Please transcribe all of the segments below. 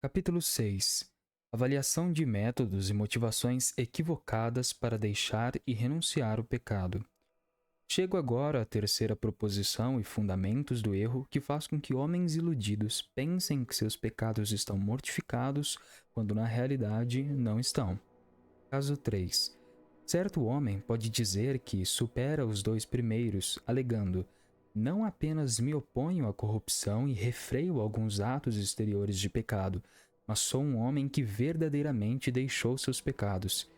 Capítulo 6. Avaliação de métodos e motivações equivocadas para deixar e renunciar o pecado. Chego agora à terceira proposição e fundamentos do erro que faz com que homens iludidos pensem que seus pecados estão mortificados, quando na realidade não estão. Caso 3. Certo homem pode dizer que supera os dois primeiros, alegando: não apenas me oponho à corrupção e refreio alguns atos exteriores de pecado, mas sou um homem que verdadeiramente deixou seus pecados.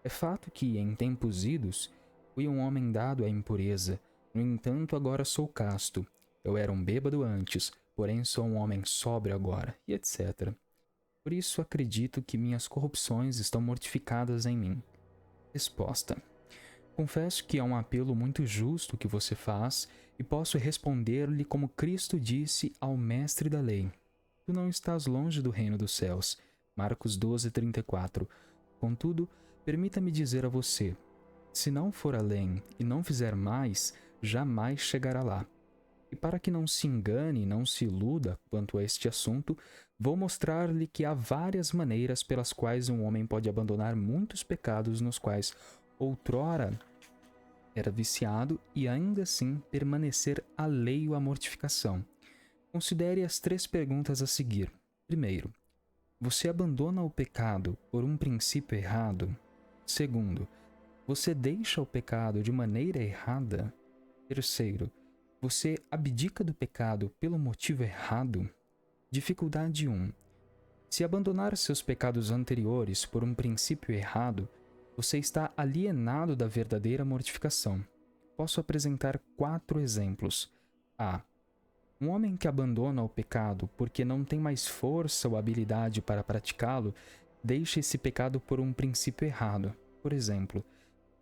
É fato que, em tempos idos, fui um homem dado à impureza. No entanto, agora sou casto. Eu era um bêbado antes, porém sou um homem sóbrio agora, e etc. Por isso acredito que minhas corrupções estão mortificadas em mim. Resposta: confesso que é um apelo muito justo que você faz e posso responder-lhe como Cristo disse ao mestre da lei: tu não estás longe do reino dos céus. Marcos 12:34. Contudo, permita-me dizer a você: se não for além e não fizer mais, jamais chegará lá. E para que não se engane e não se iluda quanto a este assunto, vou mostrar-lhe que há várias maneiras pelas quais um homem pode abandonar muitos pecados nos quais outrora era viciado e ainda assim permanecer alheio à mortificação. Considere as 3 perguntas a seguir. Primeiro, você abandona o pecado por um princípio errado? Segundo, você deixa o pecado de maneira errada? Terceiro, você abdica do pecado pelo motivo errado? Dificuldade 1. Se abandonar seus pecados anteriores por um princípio errado, você está alienado da verdadeira mortificação. Posso apresentar 4 exemplos. A. Um homem que abandona o pecado porque não tem mais força ou habilidade para praticá-lo, deixa esse pecado por um princípio errado. Por exemplo,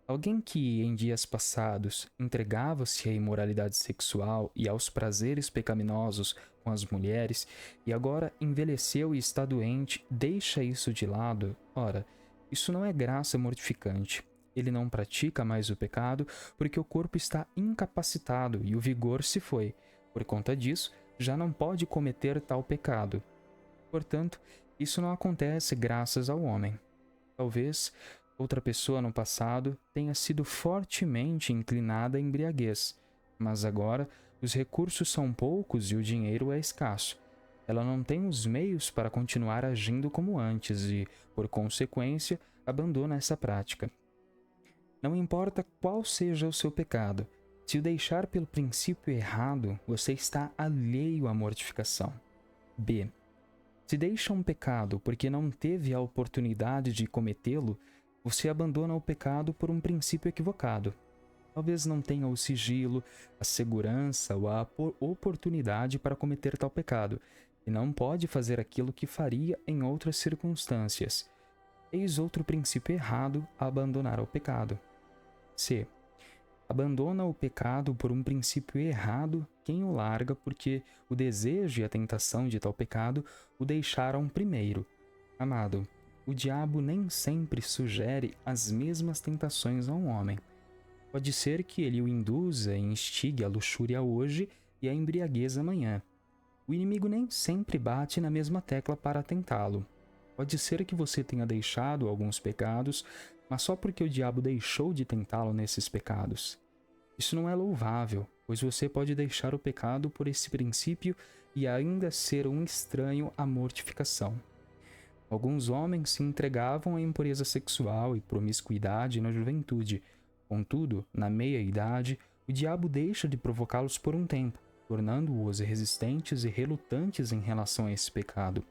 alguém que, em dias passados, entregava-se à imoralidade sexual e aos prazeres pecaminosos com as mulheres, e agora envelheceu e está doente, deixa isso de lado. Ora, isso não é graça mortificante. Ele não pratica mais o pecado porque o corpo está incapacitado e o vigor se foi. Por conta disso, já não pode cometer tal pecado. Portanto, isso não acontece graças ao homem. Talvez outra pessoa no passado tenha sido fortemente inclinada à embriaguez, mas agora os recursos são poucos e o dinheiro é escasso. Ela não tem os meios para continuar agindo como antes e, por consequência, abandona essa prática. Não importa qual seja o seu pecado, se o deixar pelo princípio errado, você está alheio à mortificação. B. Se deixa um pecado porque não teve a oportunidade de cometê-lo, você abandona o pecado por um princípio equivocado. Talvez não tenha o sigilo, a segurança ou a oportunidade para cometer tal pecado, e não pode fazer aquilo que faria em outras circunstâncias. Eis outro princípio errado a abandonar o pecado. C. Abandona o pecado por um princípio errado quem o larga porque o desejo e a tentação de tal pecado o deixaram primeiro. Amado, o diabo nem sempre sugere as mesmas tentações a um homem. Pode ser que ele o induza e instigue a luxúria hoje e a embriaguez amanhã. O inimigo nem sempre bate na mesma tecla para tentá-lo. Pode ser que você tenha deixado alguns pecados, mas só porque o diabo deixou de tentá-lo nesses pecados. Isso não é louvável, pois você pode deixar o pecado por esse princípio e ainda ser um estranho à mortificação. Alguns homens se entregavam à impureza sexual e promiscuidade na juventude. Contudo, na meia-idade, o diabo deixa de provocá-los por um tempo, tornando-os resistentes e relutantes em relação a esse pecado,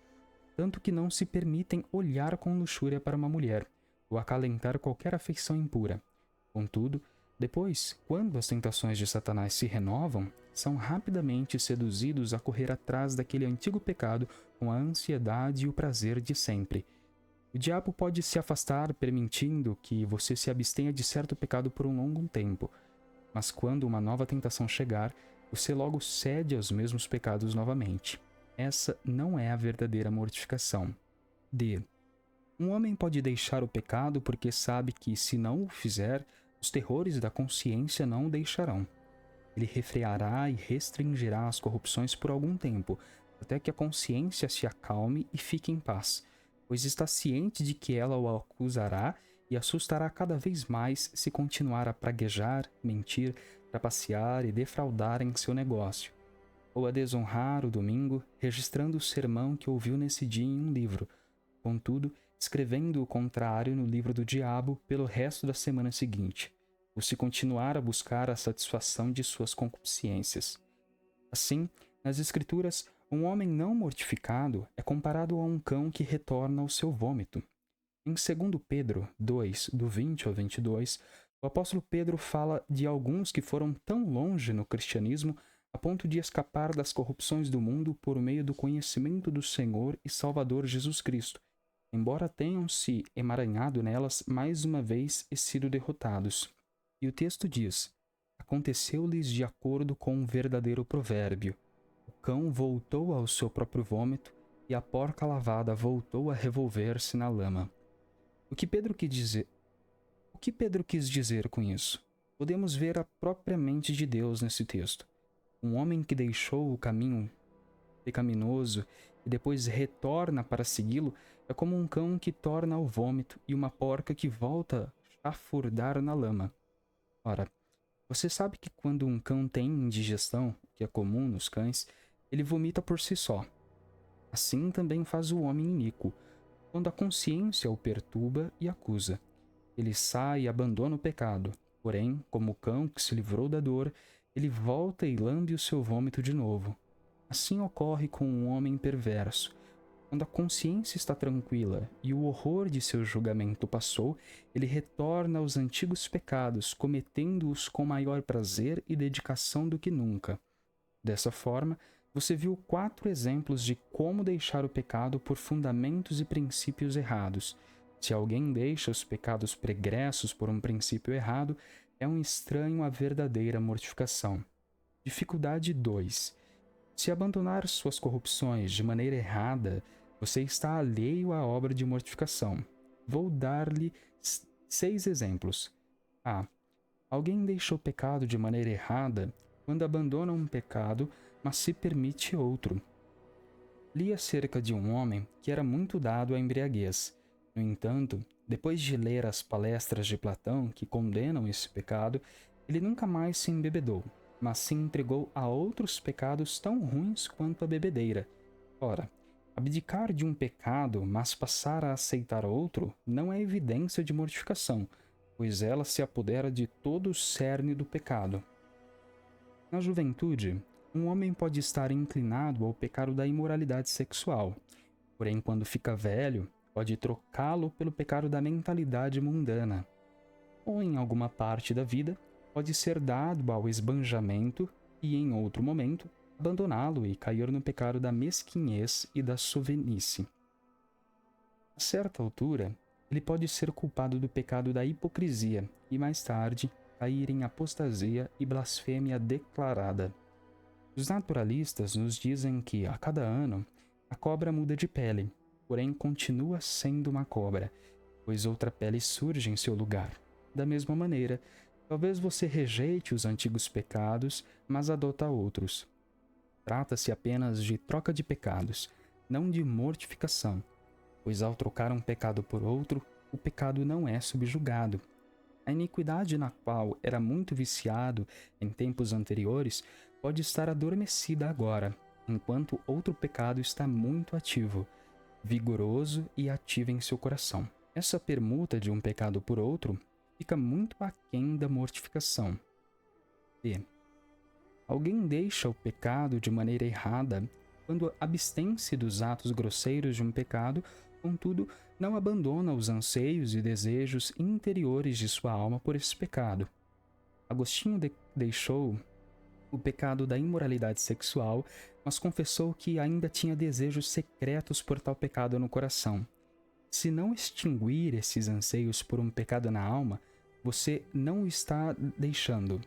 tanto que não se permitem olhar com luxúria para uma mulher, ou acalentar qualquer afeição impura. Contudo, depois, quando as tentações de Satanás se renovam, são rapidamente seduzidos a correr atrás daquele antigo pecado com a ansiedade e o prazer de sempre. O diabo pode se afastar permitindo que você se abstenha de certo pecado por um longo tempo, mas quando uma nova tentação chegar, você logo cede aos mesmos pecados novamente. Essa não é a verdadeira mortificação. D. Um homem pode deixar o pecado porque sabe que, se não o fizer, os terrores da consciência não o deixarão. Ele refreará e restringirá as corrupções por algum tempo, até que a consciência se acalme e fique em paz, pois está ciente de que ela o acusará e assustará cada vez mais se continuar a praguejar, mentir, trapacear e defraudar em seu negócio, ou a desonrar o domingo, registrando o sermão que ouviu nesse dia em um livro, contudo, escrevendo o contrário no livro do diabo pelo resto da semana seguinte, ou se continuar a buscar a satisfação de suas concupiscências. Assim, nas Escrituras, um homem não mortificado é comparado a um cão que retorna ao seu vômito. Em 2 Pedro 2, do 20 ao 22, o apóstolo Pedro fala de alguns que foram tão longe no cristianismo a ponto de escapar das corrupções do mundo por meio do conhecimento do Senhor e Salvador Jesus Cristo, embora tenham se emaranhado nelas mais uma vez e sido derrotados. E o texto diz: aconteceu-lhes de acordo com um verdadeiro provérbio. O cão voltou ao seu próprio vômito e a porca lavada voltou a revolver-se na lama. O que Pedro quis dizer com isso? Podemos ver a própria mente de Deus nesse texto. Um homem que deixou o caminho pecaminoso e depois retorna para segui-lo é como um cão que torna ao vômito e uma porca que volta a chafurdar na lama. Ora, você sabe que quando um cão tem indigestão, que é comum nos cães, ele vomita por si só. Assim também faz o homem iníquo, quando a consciência o perturba e acusa. Ele sai e abandona o pecado, porém, como o cão que se livrou da dor, ele volta e lambe o seu vômito de novo. Assim ocorre com um homem perverso. Quando a consciência está tranquila e o horror de seu julgamento passou, ele retorna aos antigos pecados, cometendo-os com maior prazer e dedicação do que nunca. Dessa forma, você viu 4 exemplos de como deixar o pecado por fundamentos e princípios errados. Se alguém deixa os pecados pregressos por um princípio errado, é um estranho à verdadeira mortificação. Dificuldade 2. Se abandonar suas corrupções de maneira errada, você está alheio à obra de mortificação. Vou dar-lhe 6 exemplos. A. Alguém deixa o pecado de maneira errada quando abandona um pecado, mas se permite outro. Li acerca de um homem que era muito dado à embriaguez. No entanto, depois de ler as palestras de Platão que condenam esse pecado, ele nunca mais se embebedou, mas se entregou a outros pecados tão ruins quanto a bebedeira. Ora, abdicar de um pecado, mas passar a aceitar outro, não é evidência de mortificação, pois ela se apodera de todo o cerne do pecado. Na juventude, um homem pode estar inclinado ao pecado da imoralidade sexual, porém, quando fica velho, pode trocá-lo pelo pecado da mentalidade mundana. Ou em alguma parte da vida, pode ser dado ao esbanjamento e, em outro momento, abandoná-lo e cair no pecado da mesquinhez e da sovinice. A certa altura, ele pode ser culpado do pecado da hipocrisia e, mais tarde, cair em apostasia e blasfêmia declarada. Os naturalistas nos dizem que, a cada ano, a cobra muda de pele, porém continua sendo uma cobra, pois outra pele surge em seu lugar. Da mesma maneira, talvez você rejeite os antigos pecados, mas adota outros. Trata-se apenas de troca de pecados, não de mortificação, pois ao trocar um pecado por outro, o pecado não é subjugado. A iniquidade na qual era muito viciado em tempos anteriores pode estar adormecida agora, enquanto outro pecado está muito ativo, vigoroso e ativo em seu coração. Essa permuta de um pecado por outro fica muito aquém da mortificação. B. Alguém deixa o pecado de maneira errada quando abstém-se dos atos grosseiros de um pecado, contudo, não abandona os anseios e desejos interiores de sua alma por esse pecado. Agostinho deixou o pecado da imoralidade sexual, mas confessou que ainda tinha desejos secretos por tal pecado no coração. Se não extinguir esses anseios por um pecado na alma, você não o está deixando.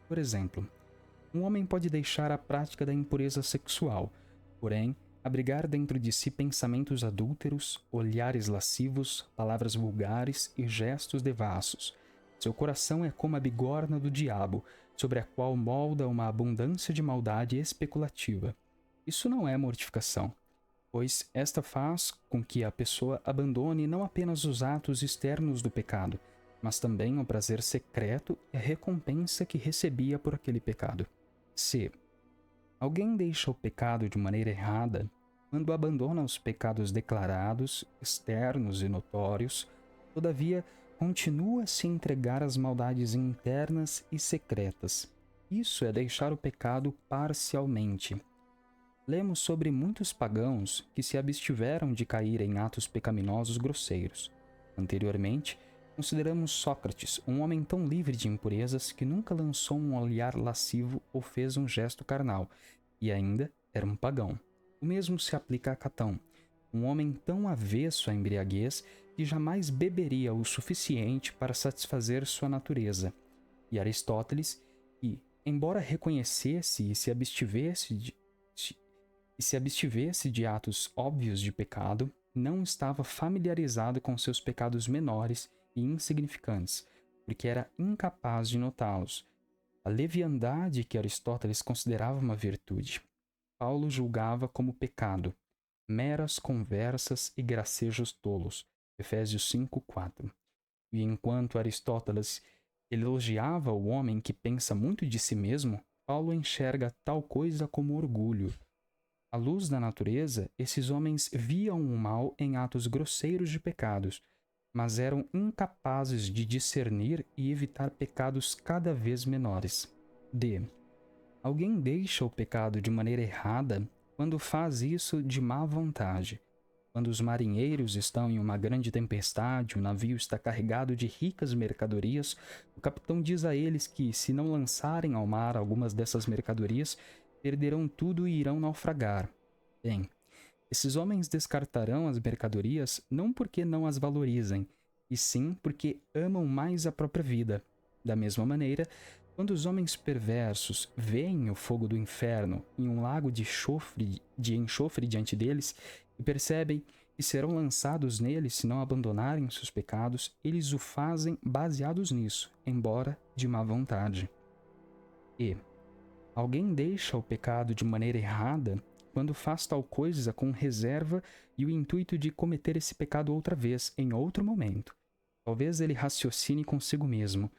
Por exemplo, um homem pode deixar a prática da impureza sexual, porém, abrigar dentro de si pensamentos adúlteros, olhares lascivos, palavras vulgares e gestos devassos. Seu coração é como a bigorna do diabo, sobre a qual molda uma abundância de maldade especulativa. Isso não é mortificação, pois esta faz com que a pessoa abandone não apenas os atos externos do pecado, mas também o prazer secreto e a recompensa que recebia por aquele pecado. Se alguém deixa o pecado de maneira errada, quando abandona os pecados declarados, externos e notórios, todavia continua a se entregar às maldades internas e secretas. Isso é deixar o pecado parcialmente. Lemos sobre muitos pagãos que se abstiveram de cair em atos pecaminosos grosseiros. Anteriormente, consideramos Sócrates um homem tão livre de impurezas que nunca lançou um olhar lascivo ou fez um gesto carnal, e ainda era um pagão. O mesmo se aplica a Catão, um homem tão avesso à embriaguez que jamais beberia o suficiente para satisfazer sua natureza. E Aristóteles, que, embora reconhecesse e se abstivesse de atos óbvios de pecado, não estava familiarizado com seus pecados menores e insignificantes, porque era incapaz de notá-los. A leviandade que Aristóteles considerava uma virtude, Paulo julgava como pecado, meras conversas e gracejos tolos. Efésios 5:4. E enquanto Aristóteles elogiava o homem que pensa muito de si mesmo, Paulo enxerga tal coisa como orgulho. À luz da natureza, esses homens viam o mal em atos grosseiros de pecados, mas eram incapazes de discernir e evitar pecados cada vez menores. D. Alguém deixa o pecado de maneira errada quando faz isso de má vontade. Quando os marinheiros estão em uma grande tempestade, o navio está carregado de ricas mercadorias, o capitão diz a eles que, se não lançarem ao mar algumas dessas mercadorias, perderão tudo e irão naufragar. Bem, esses homens descartarão as mercadorias não porque não as valorizem, e sim porque amam mais a própria vida. Da mesma maneira, quando os homens perversos veem o fogo do inferno em um lago de enxofre diante deles e percebem que serão lançados nele se não abandonarem seus pecados, eles o fazem baseados nisso, embora de má vontade. E alguém deixa o pecado de maneira errada quando faz tal coisa com reserva e o intuito de cometer esse pecado outra vez, em outro momento. Talvez ele raciocine consigo mesmo: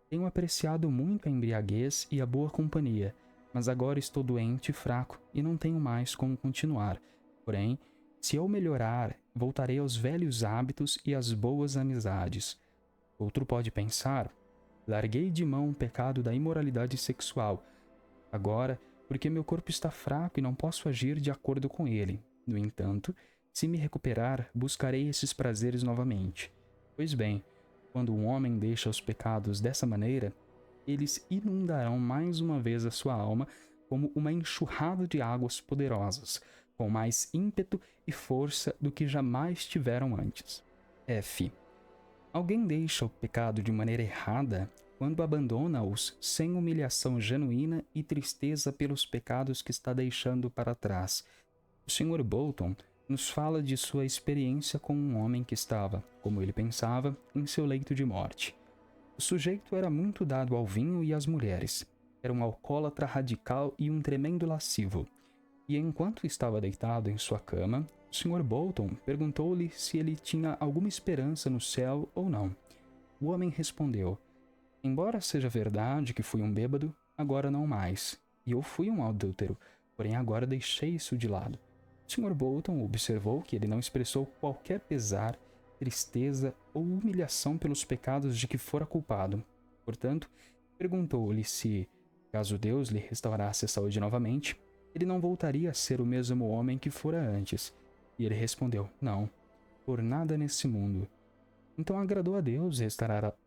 tenho apreciado muito a embriaguez e a boa companhia, mas agora estou doente e fraco e não tenho mais como continuar. Porém, se eu melhorar, voltarei aos velhos hábitos e às boas amizades. Outro pode pensar: larguei de mão o pecado da imoralidade sexual. Agora, porque meu corpo está fraco e não posso agir de acordo com ele. No entanto, se me recuperar, buscarei esses prazeres novamente. Pois bem, quando um homem deixa os pecados dessa maneira, eles inundarão mais uma vez a sua alma como uma enxurrada de águas poderosas, com mais ímpeto e força do que jamais tiveram antes. F. Alguém deixa o pecado de maneira errada quando abandona-os sem humilhação genuína e tristeza pelos pecados que está deixando para trás. O Sr. Bolton nos fala de sua experiência com um homem que estava, como ele pensava, em seu leito de morte. O sujeito era muito dado ao vinho e às mulheres. Era um alcoólatra radical e um tremendo lascivo. E enquanto estava deitado em sua cama, o Sr. Bolton perguntou-lhe se ele tinha alguma esperança no céu ou não. O homem respondeu: embora seja verdade que fui um bêbado, agora não mais. E eu fui um adúltero, porém agora deixei isso de lado. O Sr. Bolton observou que ele não expressou qualquer pesar, tristeza ou humilhação pelos pecados de que fora culpado. Portanto, perguntou-lhe se, caso Deus lhe restaurasse a saúde novamente, ele não voltaria a ser o mesmo homem que fora antes. E ele respondeu: não, por nada nesse mundo. Então agradou a Deus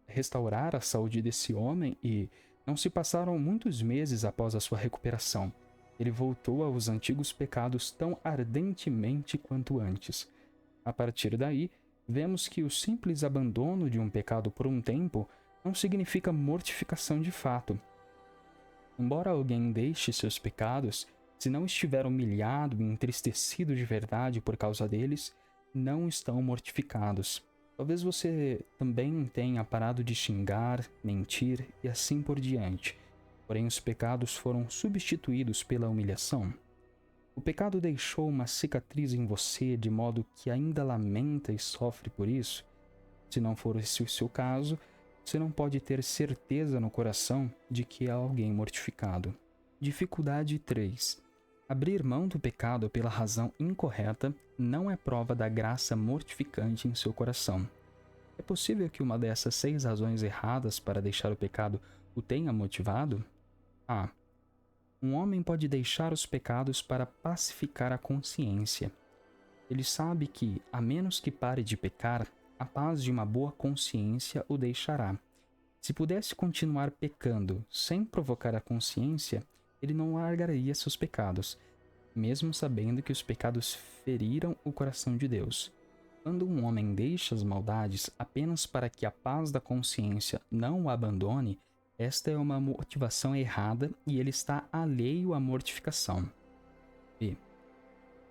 restaurar a saúde desse homem e não se passaram muitos meses após a sua recuperação. Ele voltou aos antigos pecados tão ardentemente quanto antes. A partir daí, vemos que o simples abandono de um pecado por um tempo não significa mortificação de fato. Embora alguém deixe seus pecados, se não estiver humilhado e entristecido de verdade por causa deles, não estão mortificados. Talvez você também tenha parado de xingar, mentir e assim por diante. Porém, os pecados foram substituídos pela humilhação. O pecado deixou uma cicatriz em você de modo que ainda lamenta e sofre por isso? Se não for esse o seu caso, você não pode ter certeza no coração de que há alguém mortificado. Dificuldade 3. Abrir mão do pecado pela razão incorreta não é prova da graça mortificante em seu coração. É possível que uma dessas 6 razões erradas para deixar o pecado o tenha motivado? A. Um homem pode deixar os pecados para pacificar a consciência. Ele sabe que, a menos que pare de pecar, a paz de uma boa consciência o deixará. Se pudesse continuar pecando sem provocar a consciência, ele não largaria seus pecados, mesmo sabendo que os pecados feriram o coração de Deus. Quando um homem deixa as maldades apenas para que a paz da consciência não o abandone, esta é uma motivação errada e ele está alheio à mortificação. B.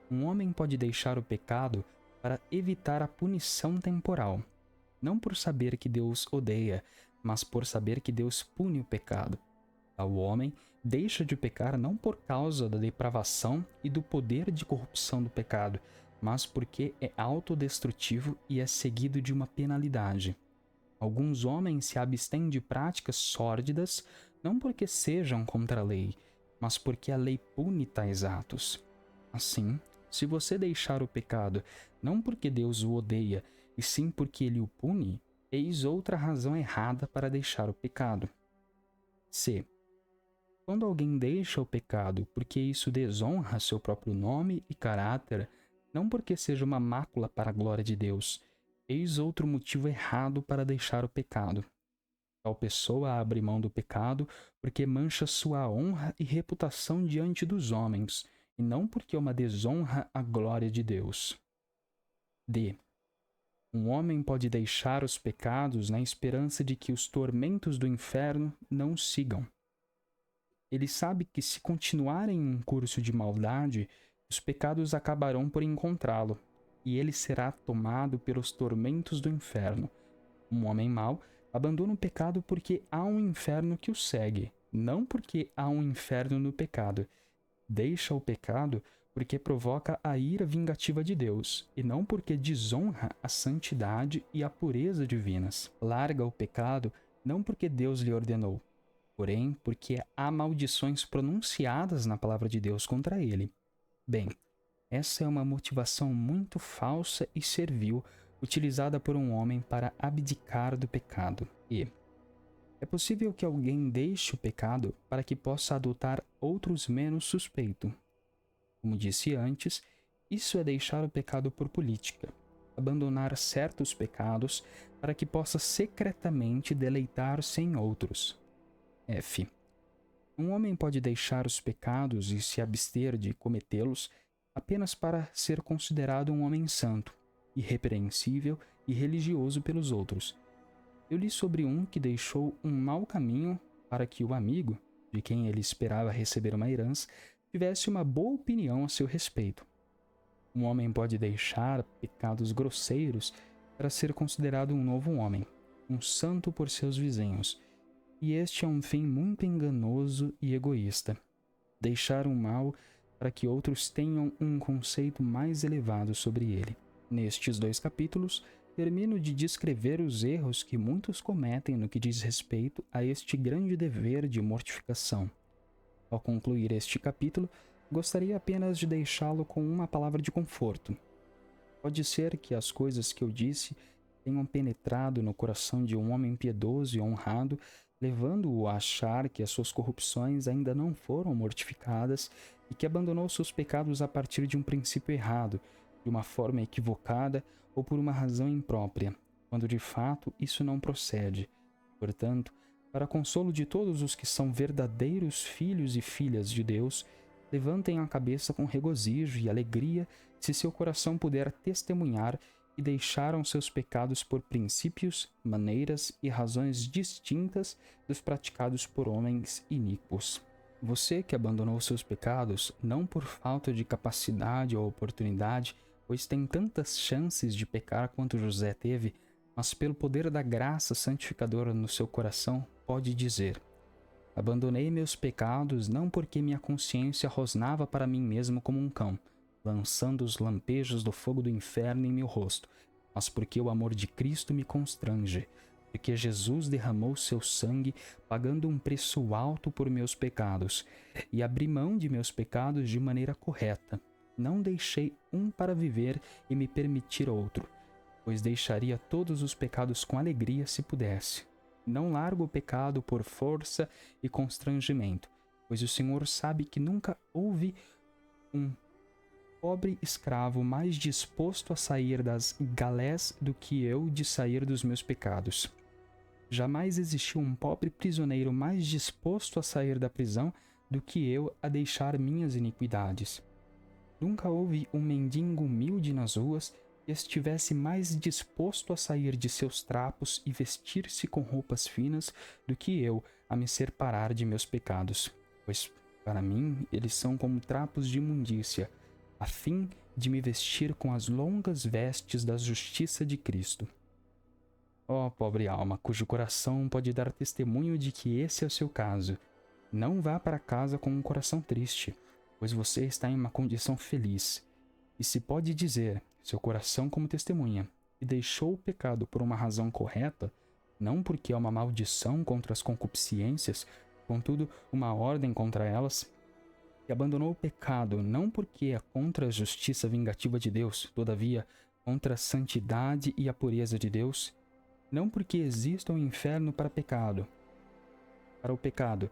Um homem pode deixar o pecado para evitar a punição temporal, não por saber que Deus odeia, mas por saber que Deus pune o pecado. Tal homem deixa de pecar não por causa da depravação e do poder de corrupção do pecado, mas porque é autodestrutivo e é seguido de uma penalidade. Alguns homens se abstêm de práticas sórdidas não porque sejam contra a lei, mas porque a lei pune tais atos. Assim, se você deixar o pecado não porque Deus o odeia, e sim porque ele o pune, eis outra razão errada para deixar o pecado. C. Quando alguém deixa o pecado porque isso desonra seu próprio nome e caráter, não porque seja uma mácula para a glória de Deus, eis outro motivo errado para deixar o pecado. Tal pessoa abre mão do pecado porque mancha sua honra e reputação diante dos homens, e não porque é uma desonra à glória de Deus. D. Um homem pode deixar os pecados na esperança de que os tormentos do inferno não o sigam. Ele sabe que se continuar em um curso de maldade, os pecados acabarão por encontrá-lo, e ele será tomado pelos tormentos do inferno. Um homem mau abandona o pecado porque há um inferno que o segue, não porque há um inferno no pecado. Deixa o pecado porque provoca a ira vingativa de Deus, e não porque desonra a santidade e a pureza divinas. Larga o pecado não porque Deus lhe ordenou, porém porque há maldições pronunciadas na palavra de Deus contra ele. Bem, essa é uma motivação muito falsa e servil, utilizada por um homem para abdicar do pecado. E é possível que alguém deixe o pecado para que possa adotar outros menos suspeitos. Como disse antes, isso é deixar o pecado por política, abandonar certos pecados para que possa secretamente deleitar-se em outros. F. Um homem pode deixar os pecados e se abster de cometê-los apenas para ser considerado um homem santo, irrepreensível e religioso pelos outros. Eu li sobre um que deixou um mau caminho para que o amigo, de quem ele esperava receber uma herança, tivesse uma boa opinião a seu respeito. Um homem pode deixar pecados grosseiros para ser considerado um novo homem, um santo por seus vizinhos, e este é um fim muito enganoso e egoísta. Deixar um mal para que outros tenham um conceito mais elevado sobre ele. Nestes 2 capítulos, termino de descrever os erros que muitos cometem no que diz respeito a este grande dever de mortificação. Ao concluir este capítulo, gostaria apenas de deixá-lo com uma palavra de conforto. Pode ser que as coisas que eu disse tenham penetrado no coração de um homem piedoso e honrado, levando-o a achar que as suas corrupções ainda não foram mortificadas e que abandonou seus pecados a partir de um princípio errado, de uma forma equivocada ou por uma razão imprópria, quando de fato isso não procede. Portanto, para consolo de todos os que são verdadeiros filhos e filhas de Deus, levantem a cabeça com regozijo e alegria se seu coração puder testemunhar que deixaram seus pecados por princípios, maneiras e razões distintas dos praticados por homens iníquos. Você que abandonou seus pecados não por falta de capacidade ou oportunidade, pois tem tantas chances de pecar quanto José teve, mas pelo poder da graça santificadora no seu coração, pode dizer: Abandonei meus pecados não porque minha consciência rosnava para mim mesmo como um cão, lançando os lampejos do fogo do inferno em meu rosto, mas porque o amor de Cristo me constrange, porque Jesus derramou seu sangue, pagando um preço alto por meus pecados, e abri mão de meus pecados de maneira correta. Não deixei um para viver e me permitir outro, pois deixaria todos os pecados com alegria se pudesse. Não largo o pecado por força e constrangimento, pois o Senhor sabe que nunca houve um pobre escravo mais disposto a sair das galés do que eu de sair dos meus pecados. Jamais existiu um pobre prisioneiro mais disposto a sair da prisão do que eu a deixar minhas iniquidades. Nunca houve um mendigo humilde nas ruas que estivesse mais disposto a sair de seus trapos e vestir-se com roupas finas do que eu a me separar de meus pecados, pois para mim eles são como trapos de imundícia, a fim de me vestir com as longas vestes da justiça de Cristo. Ó pobre alma, cujo coração pode dar testemunho de que esse é o seu caso, não vá para casa com um coração triste, pois você está em uma condição feliz. E se pode dizer, seu coração como testemunha, e deixou o pecado por uma razão correta, não porque é uma maldição contra as concupiscências, contudo uma ordem contra elas, e abandonou o pecado não porque é contra a justiça vingativa de Deus, todavia contra a santidade e a pureza de Deus, não porque exista um inferno para o pecado,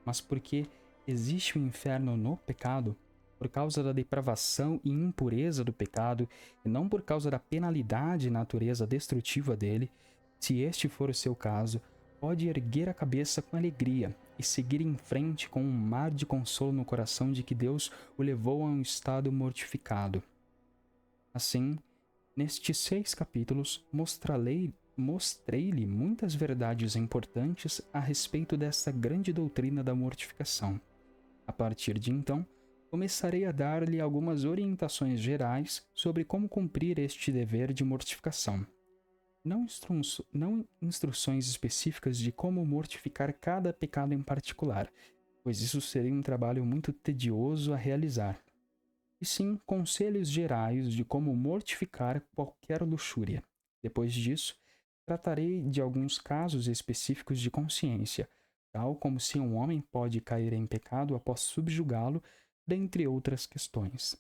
mas porque existe um inferno no pecado, por causa da depravação e impureza do pecado, e não por causa da penalidade e natureza destrutiva dele. Se este for o seu caso, pode erguer a cabeça com alegria e seguir em frente com um mar de consolo no coração de que Deus o levou a um estado mortificado. Assim, nestes 6 capítulos, mostrei-lhe muitas verdades importantes a respeito dessa grande doutrina da mortificação. A partir de então, começarei a dar-lhe algumas orientações gerais sobre como cumprir este dever de mortificação. Não instruções específicas de como mortificar cada pecado em particular, pois isso seria um trabalho muito tedioso a realizar. E sim conselhos gerais de como mortificar qualquer luxúria. Depois disso, tratarei de alguns casos específicos de consciência, tal como se um homem pode cair em pecado após subjugá-lo, dentre outras questões.